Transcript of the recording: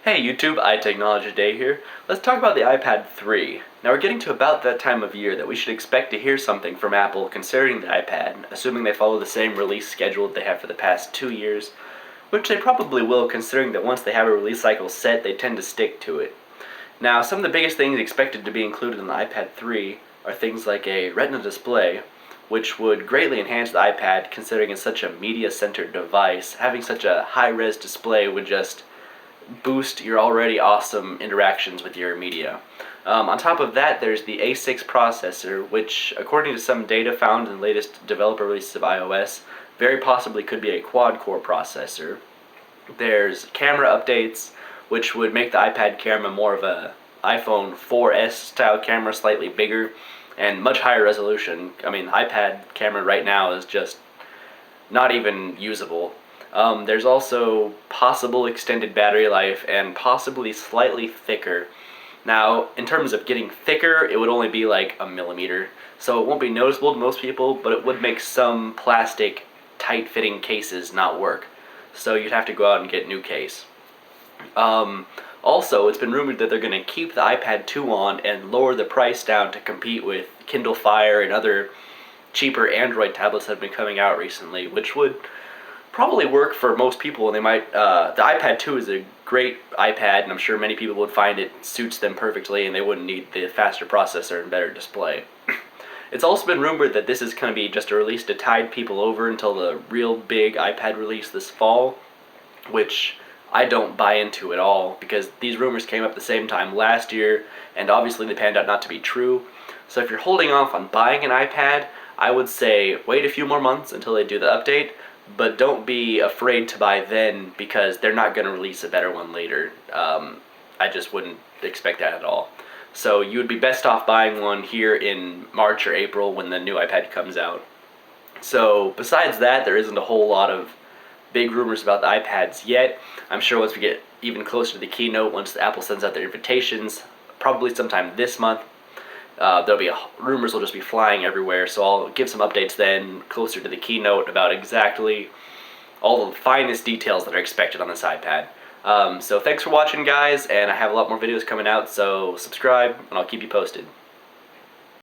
Hey YouTube, iTechnology Day here. Let's talk about the iPad 3. Now we're getting to about that time of year that we should expect to hear something from Apple concerning the iPad, assuming they follow the same release schedule that they have for the past 2 years, which they probably will considering that once they have a release cycle set, they tend to stick to it. Now some of the biggest things expected to be included in the iPad 3 are things like a Retina display, which would greatly enhance the iPad considering it's such a media-centered device. Having such a high-res display would just boost your already awesome interactions with your media. On top of that, there's the A6 processor, which, according to some data found in the latest developer releases of iOS, very possibly could be a quad-core processor. There's camera updates, which would make the iPad camera more of a iPhone 4S style camera, slightly bigger, and much higher resolution. I mean, the iPad camera right now is just not even usable. There's also possible extended battery life and possibly slightly thicker. Now, in terms of getting thicker, it would only be like a millimeter, so it won't be noticeable to most people, but it would make some plastic tight-fitting cases not work. So you'd have to go out and get a new case. Also, it's been rumored that they're going to keep the iPad 2 on and lower the price down to compete with Kindle Fire and other cheaper Android tablets that have been coming out recently, which would probably work for most people. And they might. The iPad 2 is a great iPad, and I'm sure many people would find it suits them perfectly, and they wouldn't need the faster processor and better display. It's also been rumored that this is going to be just a release to tide people over until the real big iPad release this fall, which I don't buy into at all, because these rumors came up the same time last year, and obviously they panned out not to be true. So if you're holding off on buying an iPad, I would say wait a few more months until they do the update, but don't be afraid to buy then, because they're not going to release a better one later. I just wouldn't expect that at all. So you would be best off buying one here in March or April when the new iPad comes out. So besides that, there isn't a whole lot of big rumors about the iPads yet. I'm sure once we get even closer to the keynote, once Apple sends out their invitations, probably sometime this month, rumors will just be flying everywhere, so I'll give some updates then closer to the keynote about exactly all the finest details that are expected on this iPad. So thanks for watching, guys, and I have a lot more videos coming out, so subscribe and I'll keep you posted.